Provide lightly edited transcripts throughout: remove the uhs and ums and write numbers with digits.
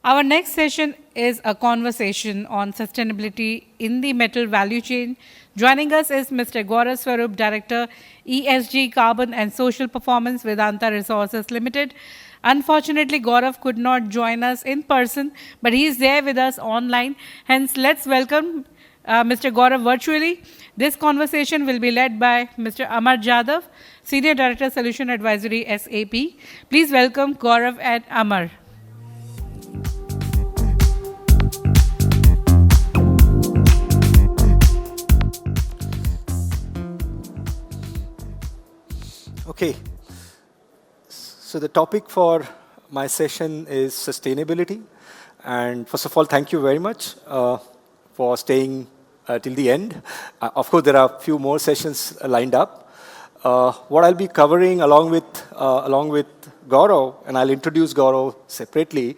Our next session is a conversation on sustainability in the metal value chain. Joining us is Mr. Gaurav Sarup, Director, ESG, Carbon and Social Performance, Vedanta Resources Limited. Unfortunately, Gaurav could not join us in person, but he is there with us online. Hence, let's welcome Mr. Gaurav virtually. This conversation will be led by Mr. Amar Jadhav, Senior Director, Solution Advisory, SAP. Please welcome Gaurav and Amar. Okay, so the topic for my session is sustainability. And first of all, thank you very much for staying till the end. Of course, there are a few more sessions lined up. What I'll be covering along with Gaurav, and I'll introduce Gaurav separately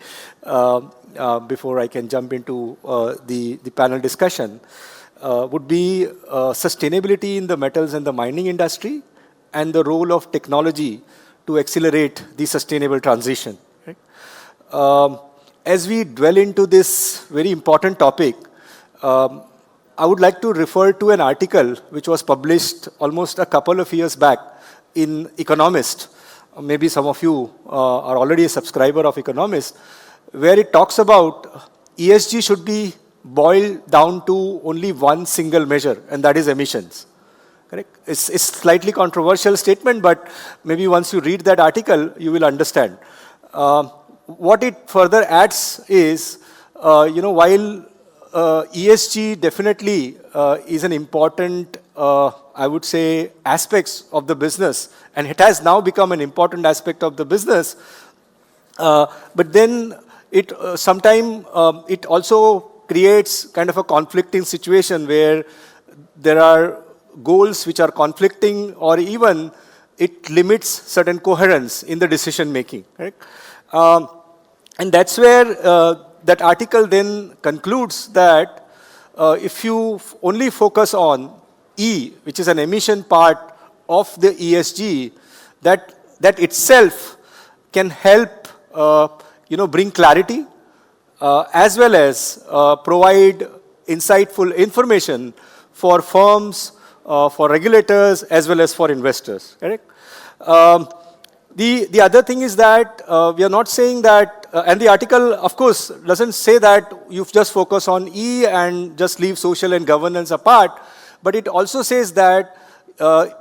before I can jump into the panel discussion, would be sustainability in the metals and the mining industry, and the role of technology to accelerate the sustainable transition. Right? As we dwell into this very important topic, I would like to refer to an article which was published almost a couple of years back in Economist. Maybe some of you are already a subscriber of Economist, where it talks about ESG should be boiled down to only one single measure, and that is emissions. Correct? It's a slightly controversial statement, but maybe once you read that article, you will understand. What it further adds is, while ESG definitely is an important, I would say, aspects of the business, and it has now become an important aspect of the business, but then it sometimes it also creates kind of a conflicting situation where there are goals which are conflicting, or even it limits certain coherence in the decision making. Right? And that's where that article then concludes that if you only focus on E, which is an emission part of the ESG, that itself can help bring clarity as well as provide insightful information for firms, for regulators, as well as for investors. Correct? The other thing is that we are not saying that, and the article, of course, doesn't say that you just focus on E and just leave social and governance apart, but it also says that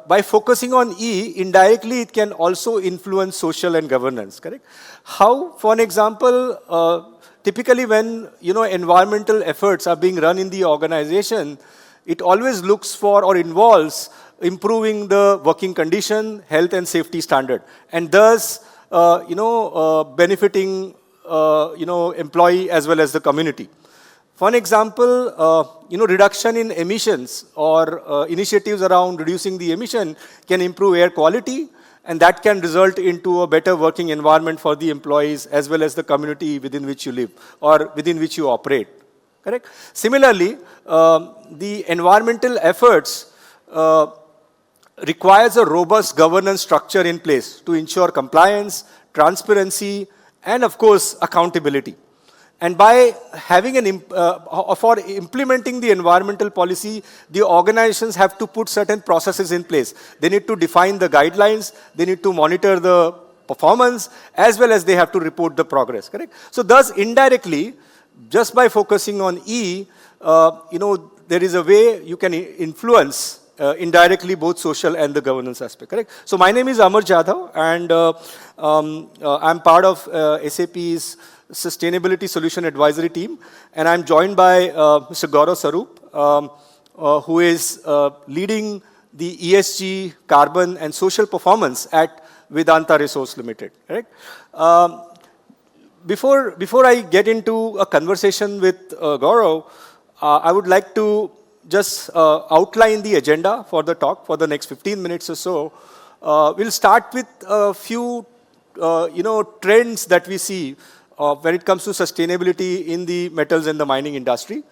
by focusing on E, indirectly it can also influence social and governance. Correct? How, for an example, typically when environmental efforts are being run in the organization, it always looks for or involves improving the working condition, health and safety standard, and thus, benefiting, employee as well as the community. For an example, reduction in emissions or initiatives around reducing the emission can improve air quality, and that can result into a better working environment for the employees as well as the community within which you live or within which you operate. Correct? Similarly, the environmental efforts requires a robust governance structure in place to ensure compliance, transparency, and of course, accountability. And by having for implementing the environmental policy, the organizations have to put certain processes in place. They need to define the guidelines, they need to monitor the performance, as well as they have to report the progress. Correct? So thus, indirectly, just by focusing on E, there is a way you can influence indirectly both social and the governance aspect. Correct? So my name is Amar Jadhav, and I'm part of SAP's Sustainability Solution Advisory Team, and I'm joined by Mr. Gaurav Sarup, who is leading the ESG, carbon and social performance at Vedanta Resources Limited. Correct? Before I get into a conversation with Gaurav, I would like to just outline the agenda for the talk for the next 15 minutes or so. We'll start with a few, trends that we see when it comes to sustainability in the metals and the mining industry.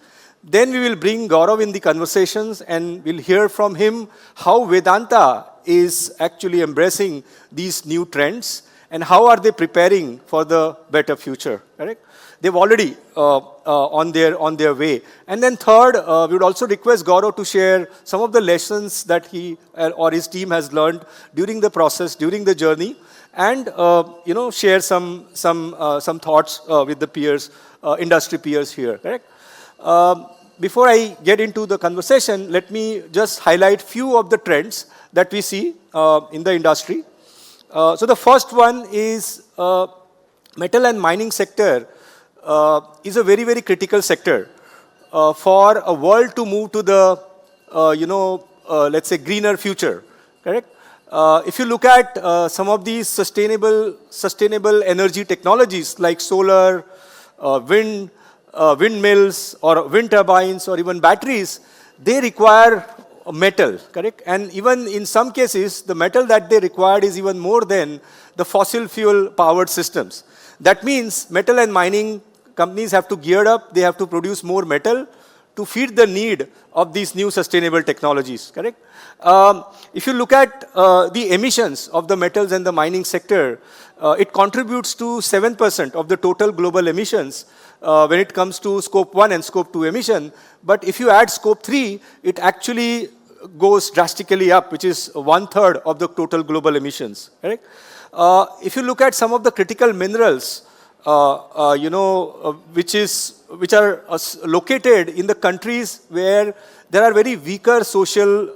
Then we will bring Gaurav in the conversations, and we'll hear from him how Vedanta is actually embracing these new trends and how are they preparing for the better future, correct? They've already on their way. And then third, we would also request Gaurav to share some of the lessons that he or his team has learned during the process, during the journey, and share some thoughts with the peers, industry peers here, correct? Before I get into the conversation, let me just highlight few of the trends that we see in the industry. So the first one is metal and mining sector is a very, very critical sector for a world to move to the, let's say, greener future, correct? If you look at some of these sustainable energy technologies like solar, windmills or wind turbines or even batteries, they require metal, correct? And even in some cases, the metal that they require is even more than the fossil fuel powered systems. That means metal and mining companies have to gear up, they have to produce more metal to feed the need of these new sustainable technologies, correct? If you look at the emissions of the metals and the mining sector, it contributes to 7% of the total global emissions when it comes to scope 1 and scope 2 emission. But if you add scope 3, it actually goes drastically up, which is 1/3 of the total global emissions, correct? If you look at some of the critical minerals, which are located in the countries where there are very weaker social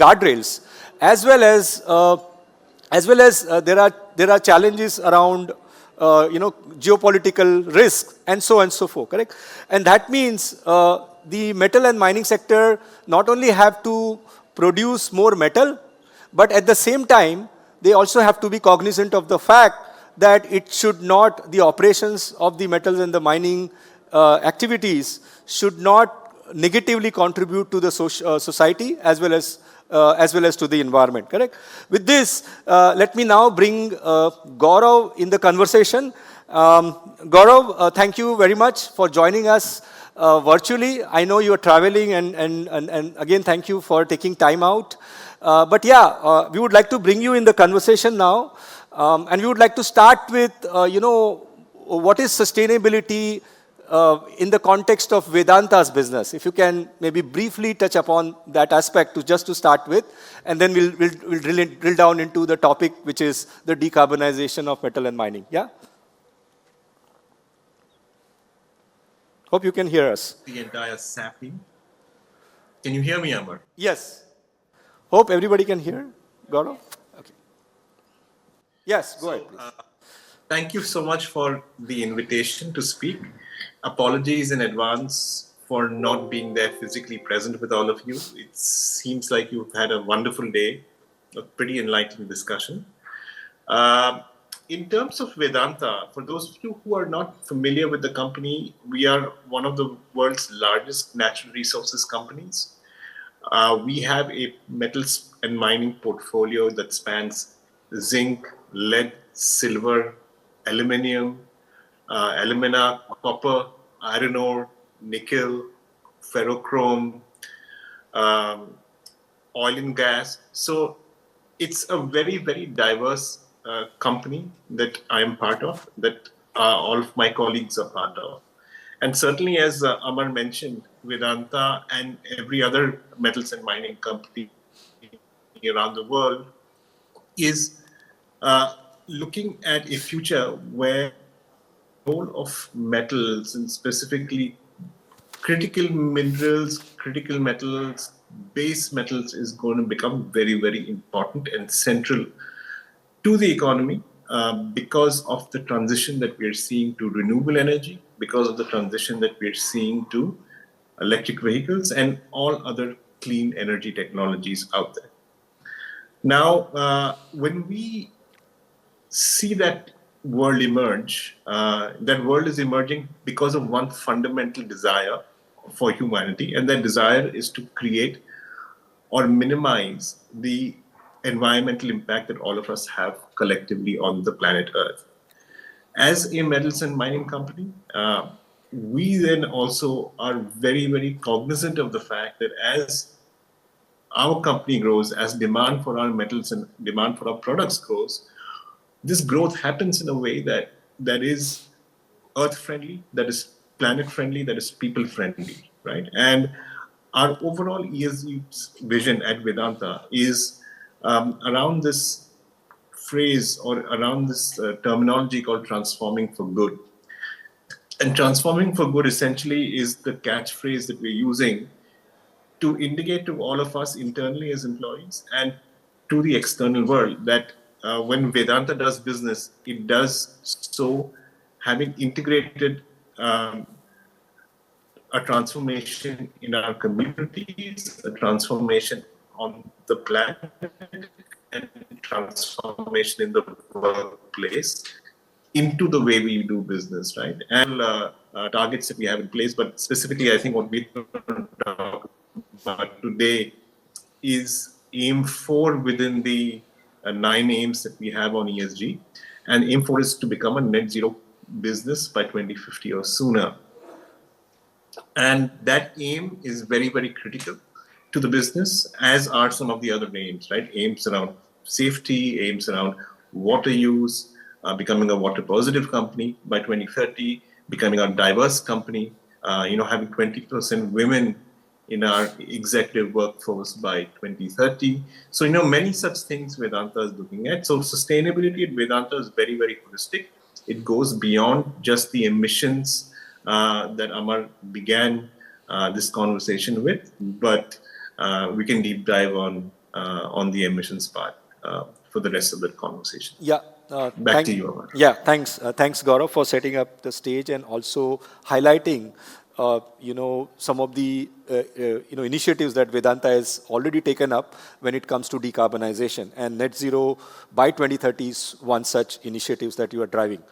guardrails, as well as there are challenges around geopolitical risk and so on and so forth, correct? And that means the metal and mining sector not only have to produce more metal, but at the same time, they also have to be cognizant of the fact that it should not, the operations of the metals and the mining activities should not negatively contribute to the society as well as to the environment, correct? With this, let me now bring Gaurav in the conversation. Gaurav, thank you very much for joining us virtually. I know you are traveling, and again, thank you for taking time out. But yeah, we would like to bring you in the conversation now, and we would like to start with, what is sustainability in the context of Vedanta's business. If you can maybe briefly touch upon that aspect just to start with, and then we'll drill down into the topic, which is the decarbonization of metal and mining. Yeah? Hope you can hear us. The entire SAP team. Can you hear me, Amar? Yes. Hope everybody can hear. Gaurav? Okay. Yes, go ahead, please. Thank you so much for the invitation to speak. Apologies in advance for not being there physically present with all of you. It seems like you've had a wonderful day, a pretty enlightening discussion. In terms of Vedanta, for those of you who are not familiar with the company, we are one of the world's largest natural resources companies. We have a metals and mining portfolio that spans zinc, lead, silver, aluminium, alumina, copper, iron ore, nickel, ferrochrome, oil and gas. So it's a very, very diverse company that I am part of, that all of my colleagues are part of. And certainly, as Amar mentioned, Vedanta and every other metals and mining company around the world is looking at a future where the role of metals, and specifically critical minerals, critical metals, base metals, is going to become very, very important and central to the economy because of the transition that we are seeing to renewable energy, because of the transition that we are seeing to electric vehicles and all other clean energy technologies out there. Now, when we see that world emerge, that world is emerging because of one fundamental desire for humanity, and that desire is to create or minimize the environmental impact that all of us have collectively on the planet Earth. As a metals and mining company, we then also are very, very cognizant of the fact that as our company grows, as demand for our metals and demand for our products grows, this growth happens in a way that is earth friendly, that is planet friendly, that is people friendly, right? And our overall ESG vision at Vedanta is around this phrase or around this terminology called transforming for good. And transforming for good essentially is the catchphrase that we're using to indicate to all of us internally as employees and to the external world that when Vedanta does business, it does so having integrated a transformation in our communities, a transformation on the planet, and transformation in the workplace into the way we do business, right? And targets that we have in place, but specifically, I think what we talk about today is aim 4 within the 9 aims that we have on ESG. And aim 4 is to become a net zero business by 2050 or sooner. And that aim is very, very critical to the business, as are some of the other aims, right? Aims around safety, aims around water use, becoming a water positive company by 2030, becoming a diverse company, having 20% women in our executive workforce by 2030. So, many such things Vedanta is looking at. So sustainability at Vedanta is very, very holistic. It goes beyond just the emissions that Amar began this conversation with, but we can deep dive on the emissions part for the rest of the conversation. Yeah. Back to you, Amar. Yeah, thanks. Thanks, Gaurav, for setting up the stage and also highlighting, some of the, initiatives that Vedanta has already taken up when it comes to decarbonization. And net zero by 2030 is one such initiatives that you are driving,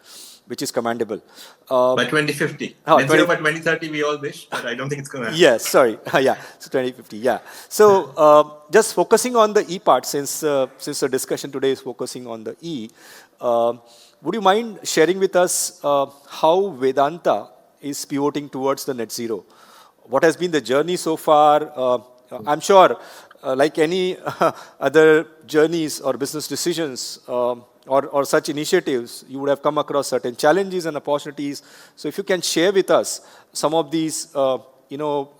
which is commendable. By 2050. Net zero by 2030, we all wish, but I don't think it's going to happen. Yes, sorry. Yeah, so 2050, yeah. So just focusing on the E part, since the discussion today is focusing on the E, would you mind sharing with us how Vedanta is pivoting towards the net zero? What has been the journey so far? I'm sure, like any other journeys or business decisions, or such initiatives, you would have come across certain challenges and opportunities. So if you can share with us some of these,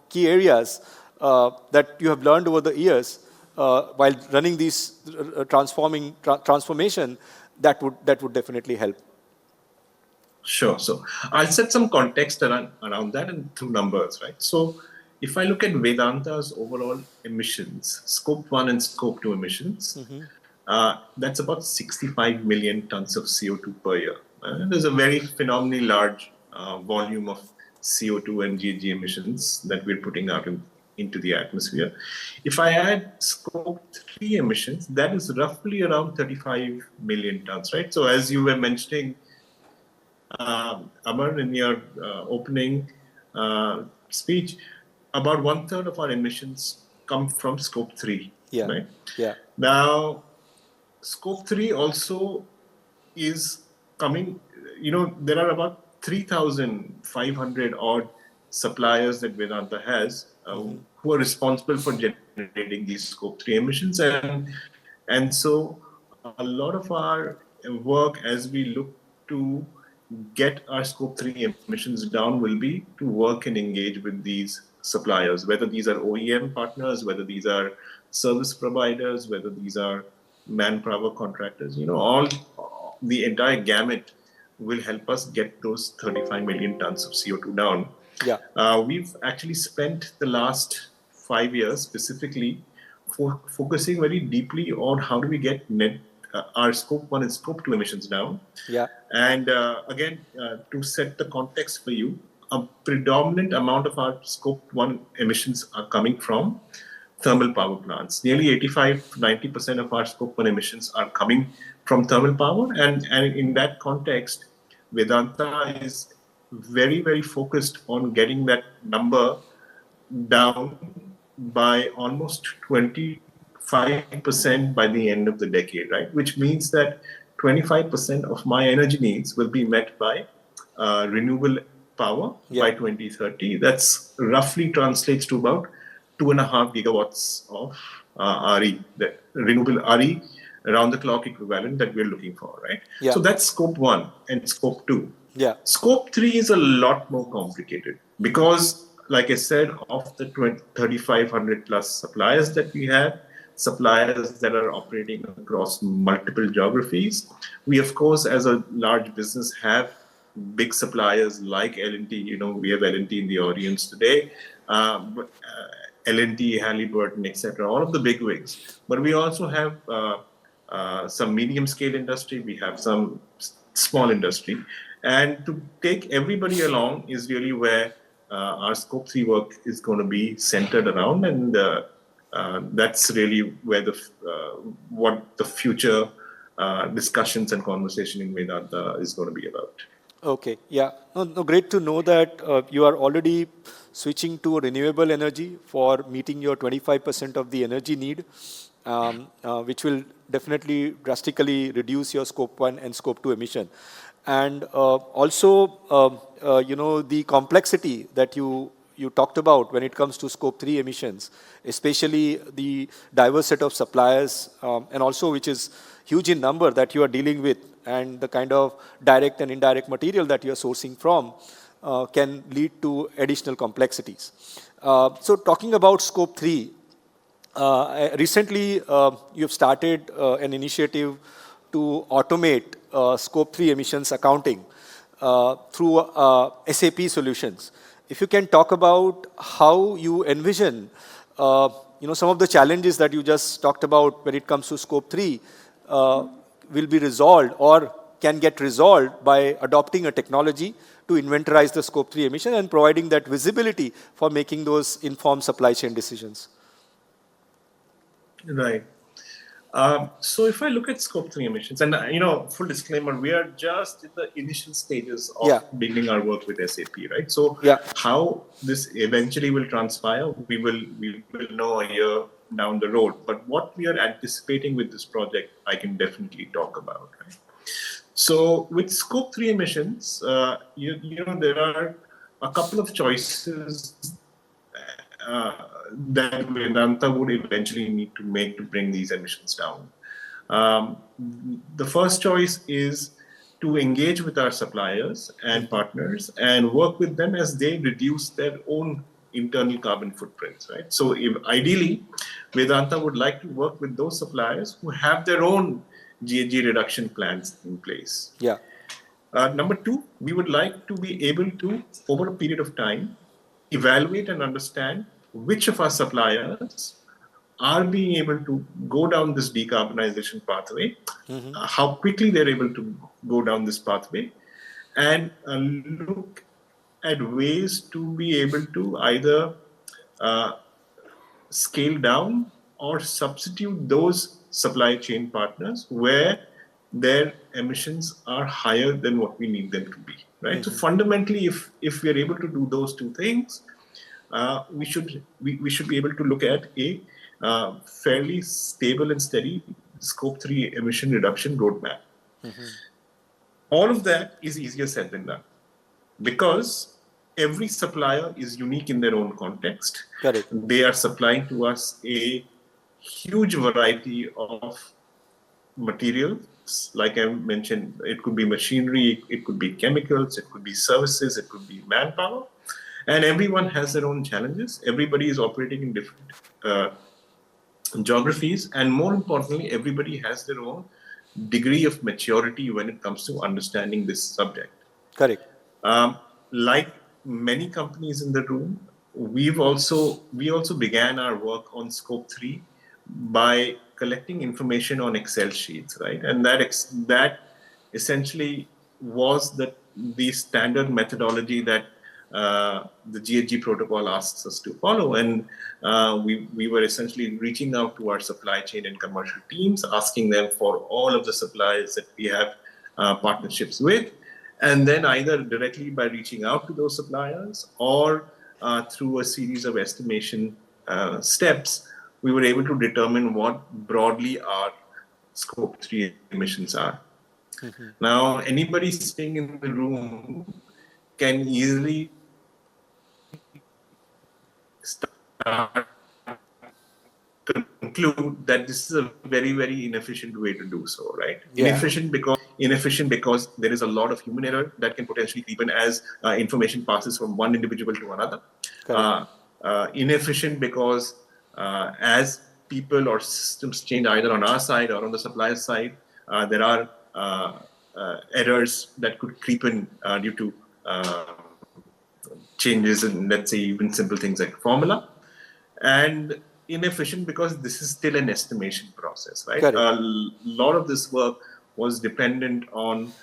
key areas that you have learned over the years while running these transformation, that would definitely help. Sure. So I'll set some context around that and through numbers, right? So if I look at Vedanta's overall emissions, scope 1 and scope 2 emissions, that's about 65 million tons of CO2 per year. There's a very phenomenally large volume of CO2 and GHG emissions that we're putting out into the atmosphere. If I add scope 3 emissions, that is roughly around 35 million tons, right? So as you were mentioning, Amar, in your opening speech, about 1/3 of our emissions come from scope 3, Yeah. right? Yeah. Now, scope 3 also is coming, there are about 3,500 odd suppliers that Vedanta has who are responsible for generating these scope 3 emissions. And so a lot of our work as we look to get our scope 3 emissions down will be to work and engage with these suppliers, whether these are OEM partners, whether these are service providers, whether these are manpower contractors, all the entire gamut will help us get those 35 million tons of CO2 down. Yeah. We've actually spent the last 5 years specifically focusing very deeply on how do we get our scope 1 and scope 2 emissions down. Yeah. And again, to set the context for you, a predominant amount of our scope 1 emissions are coming from thermal power plants. Nearly 85-90% of our scope 1 emissions are coming from thermal power. And in that context, Vedanta is very, very focused on getting that number down by almost 25% by the end of the decade, right? Which means that 25% of my energy needs will be met by renewable power by 2030. That's roughly translates to about 2.5 gigawatts of RE, the renewable RE, around the clock equivalent that we're looking for, right? Yeah. So that's scope 1 and scope 2. Yeah. Scope 3 is a lot more complicated because, like I said, of the 3,500 plus suppliers that we have, suppliers that are operating across multiple geographies, we, of course, as a large business, have big suppliers like L&T. We have L&T in the audience today. L&T, Halliburton, etc., all of the big wigs. But we also have some medium-scale industry. We have some small industry. And to take everybody along is really where our Scope 3 work is going to be centered around. And that's really where what the future discussions and conversation in Vedanta is going to be about. Okay, yeah. No, great to know that you are already switching to renewable energy for meeting your 25% of the energy need, which will definitely drastically reduce your scope 1 and scope 2 emission. And also, the complexity that you talked about when it comes to scope 3 emissions, especially the diverse set of suppliers, and also which is huge in number that you are dealing with, and the kind of direct and indirect material that you are sourcing from can lead to additional complexities. So talking about scope 3, recently you've started an initiative to automate scope 3 emissions accounting through SAP solutions. If you can talk about how you envision some of the challenges that you just talked about when it comes to scope 3 will be resolved or can get resolved by adopting a technology to inventorize the scope 3 emission and providing that visibility for making those informed supply chain decisions. Right. So if I look at scope 3 emissions, and full disclaimer, we are just in the initial stages of beginning our work with SAP, right? So how this eventually will transpire, we will know a year down the road. But what we are anticipating with this project, I can definitely talk about, right? So with scope 3 emissions, there are a couple of choices that Vedanta would eventually need to make to bring these emissions down. The first choice is to engage with our suppliers and partners and work with them as they reduce their own internal carbon footprints, right? So ideally, Vedanta would like to work with those suppliers who have their own GHG reduction plans in place. Yeah. Number two, we would like to be able to, over a period of time, evaluate and understand which of our suppliers are being able to go down this decarbonization pathway, how quickly they're able to go down this pathway, and look at ways to be able to either scale down or substitute those supply chain partners where their emissions are higher than what we need them to be, right? So fundamentally, if we are able to do those two things, we should be able to look at a fairly stable and steady scope 3 emission reduction roadmap. All of that is easier said than done because every supplier is unique in their own context. Correct. They are supplying to us a huge variety of materials. Like I mentioned, it could be machinery, it could be chemicals, it could be services, it could be manpower. And everyone has their own challenges. Everybody is operating in different geographies. And more importantly, everybody has their own degree of maturity when it comes to understanding this subject. Correct. Like many companies in the room, we also began our work on scope 3 by collecting information on Excel sheets, right? And that essentially was the standard methodology that the GHG protocol asks us to follow. And we were essentially reaching out to our supply chain and commercial teams, asking them for all of the suppliers that we have partnerships with. And then either directly by reaching out to those suppliers or through a series of estimation steps, we were able to determine what broadly our scope 3 emissions are. Now, anybody sitting in the room can easily start conclude that this is a very, very inefficient way to do so, right? Yeah. Inefficient because there is a lot of human error that can potentially creep in as information passes from one individual to another. Inefficient because as people or systems change either on our side or on the supplier side, there are errors that could creep in due to changes in, let's say, even simple things like formula. And inefficient because this is still an estimation process, right? Correct. A lot of this work was dependent on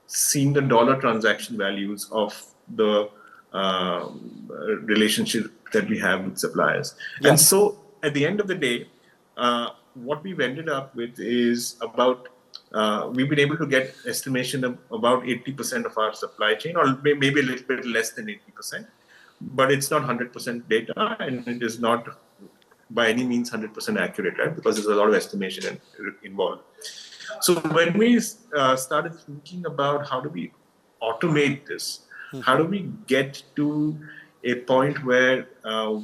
seeing the dollar transaction values of the relationship that we have with suppliers. Yeah. And so at the end of the day, what we've ended up with is about we've been able to get estimation of about 80% of our supply chain, or maybe a little bit less than 80%. But it's not 100% data, and it is not by any means 100% accurate, right? Because there's a lot of estimation involved. So when we started thinking about how do we automate this, how do we get to a point where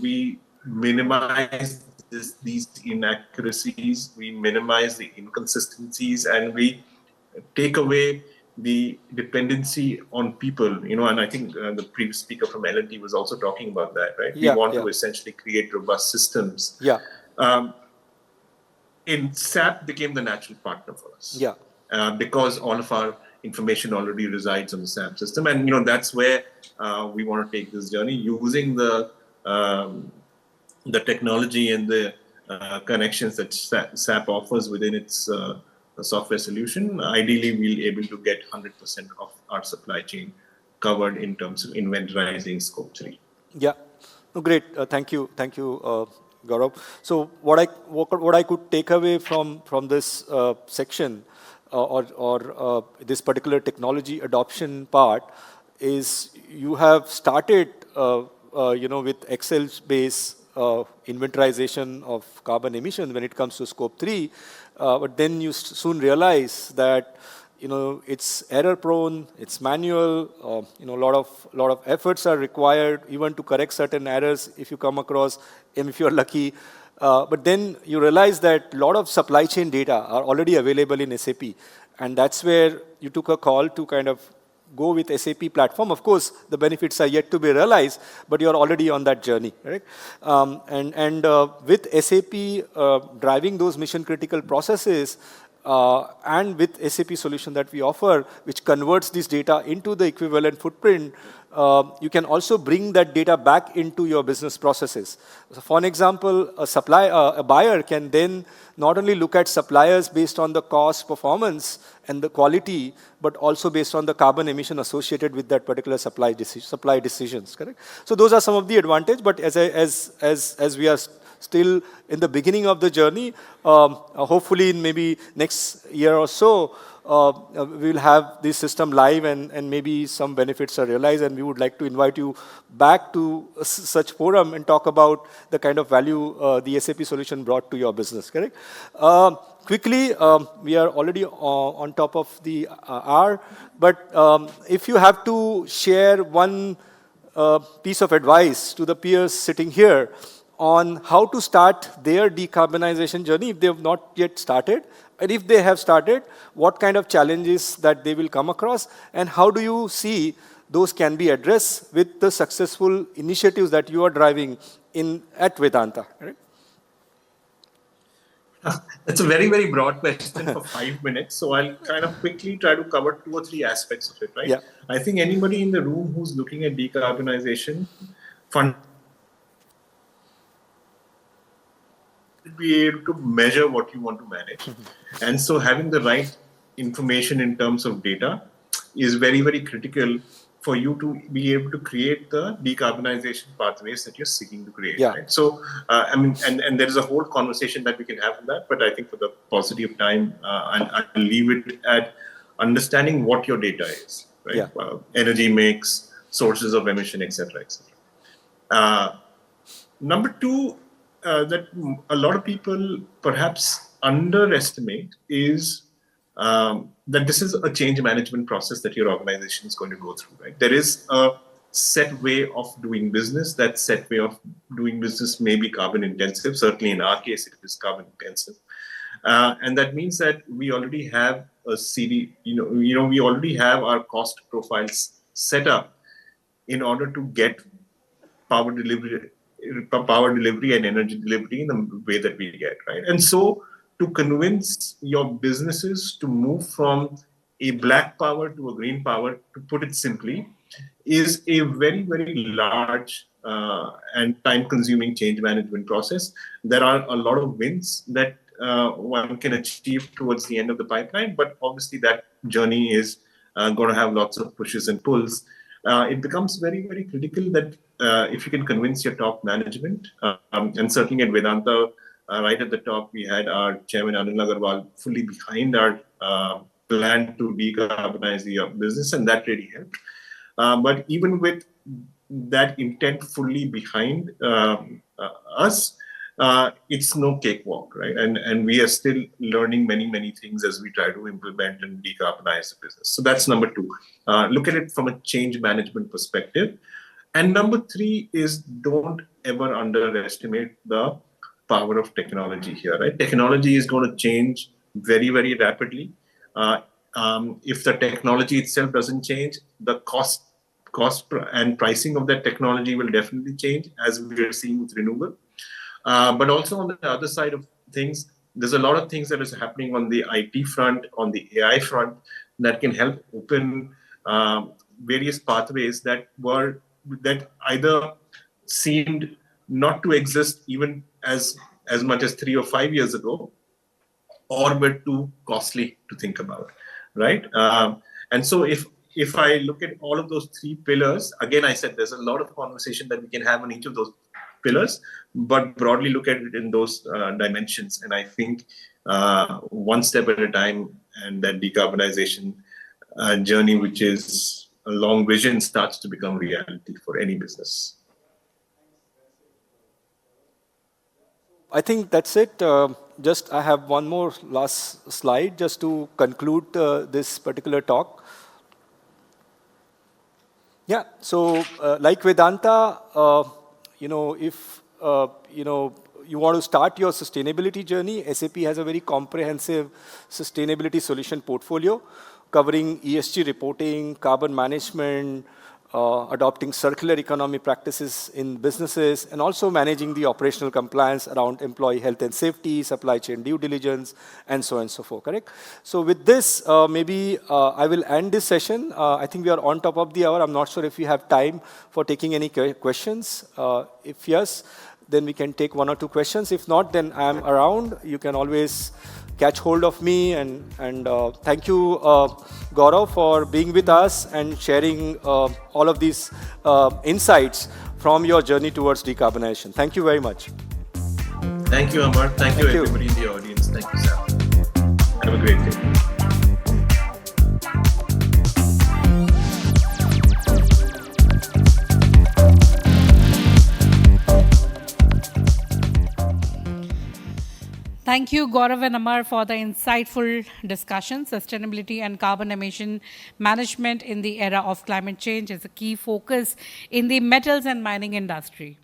we minimize these inaccuracies, we minimize the inconsistencies, and we take away the dependency on people, and I think the previous speaker from L&T was also talking about that, right? We want to essentially create robust systems. Yeah. In SAP became the natural partner for us. Yeah. Because all of our information already resides on the SAP system, and that's where we want to take this journey using the technology and the connections that SAP offers within its software solution. Ideally, we'll be able to get 100% of our supply chain covered in terms of inventorizing scope 3. Yeah. Oh, great. Thank you, Gaurav. So what I could take away from this section or this particular technology adoption part is you have started with Excel-based inventorization of carbon emission when it comes to scope 3, but then you soon realize that it's error prone, it's manual, a lot of efforts are required even to correct certain errors if you come across, and if you're lucky. But then you realize that a lot of supply chain data are already available in SAP, and that's where you took a call to kind of go with SAP platform. Of course, the benefits are yet to be realized, but you're already on that journey, right? And with SAP driving those mission critical processes, and with SAP solution that we offer, which converts this data into the equivalent footprint, you can also bring that data back into your business processes. So for an example, a buyer can then not only look at suppliers based on the cost, performance, and the quality, but also based on the carbon emission associated with that particular supply decisions. Correct? So those are some of the advantages. But as we are still in the beginning of the journey, hopefully in maybe next year or so, we'll have this system live and maybe some benefits are realized, and we would like to invite you back to such forum and talk about the kind of value the SAP solution brought to your business, correct? Quickly, we are already on top of the hour, but if you have to share one piece of advice to the peers sitting here on how to start their decarbonization journey if they have not yet started, and if they have started, what kind of challenges that they will come across, and how do you see those can be addressed with the successful initiatives that you are driving at Vedanta? Right? That's a very, very broad question for 5 minutes. So I'll kind of quickly try to cover 2 or 3 aspects of it, right? Yeah. I think anybody in the room who's looking at decarbonization be able to measure what you want to manage. And so having the right information in terms of data is very, very critical for you to be able to create the decarbonization pathways that you're seeking to create. Yeah. Right? So, I mean, and there is a whole conversation that we can have on that, but I think for the paucity of time, I'll leave it at understanding what your data is, right? Yeah. Energy mix, sources of emission, etc., etc. Number 2, that a lot of people perhaps underestimate is that this is a change management process that your organization is going to go through, right? There is a set way of doing business, that set way of doing business may be carbon intensive. Certainly in our case, it is carbon intensive. And that means that we already have a CD, we already have our cost profiles set up in order to get power delivery, and energy delivery in the way that we get, right? And so to convince your businesses to move from a black power to a green power, to put it simply, is a very, very large and time-consuming change management process. There are a lot of wins that one can achieve towards the end of the pipeline, but obviously that journey is going to have lots of pushes and pulls. It becomes very, very critical that if you can convince your top management, and certainly at Vedanta, right at the top, we had our chairman Anil Agarwal fully behind our plan to decarbonize the business, and that really helped. But even with that intent fully behind us, it's no cakewalk, right? And we are still learning many, many things as we try to implement and decarbonize the business. So that's number two. Look at it from a change management perspective. And number three is don't ever underestimate the power of technology here, right? Technology is going to change very, very rapidly. If the technology itself doesn't change, the cost and pricing of that technology will definitely change, as we are seeing with renewable. But also on the other side of things, there's a lot of things that is happening on the IT front, on the AI front, that can help open various pathways that either seemed not to exist even as much as 3 or 5 years ago, or were too costly to think about, right? And so if I look at all of those three pillars, again, I said there's a lot of conversation that we can have on each of those pillars, but broadly look at it in those dimensions. And I think one step at a time, and that decarbonization journey, which is a long vision, starts to become reality for any business. I think that's it. Just I have one more last slide just to conclude this particular talk. Yeah, so like Vedanta, if you want to start your sustainability journey, SAP has a very comprehensive sustainability solution portfolio covering ESG reporting, carbon management, adopting circular economy practices in businesses, and also managing the operational compliance around employee health and safety, supply chain due diligence, and so on and so forth, correct? So with this, maybe I will end this session. I think we are on top of the hour. I'm not sure if you have time for taking any questions. If yes, then we can take 1 or 2 questions. If not, then I'm around. You can always catch hold of me. And thank you, Gaurav, for being with us and sharing all of these insights from your journey towards decarbonization. Thank you very much. Thank you, Amar. Thank you, everybody in the audience. Thank you, Sam. Have a great day. Thank you, Gaurav and Amar, for the insightful discussion. Sustainability and carbon emission management in the era of climate change is a key focus in the metals and mining industry.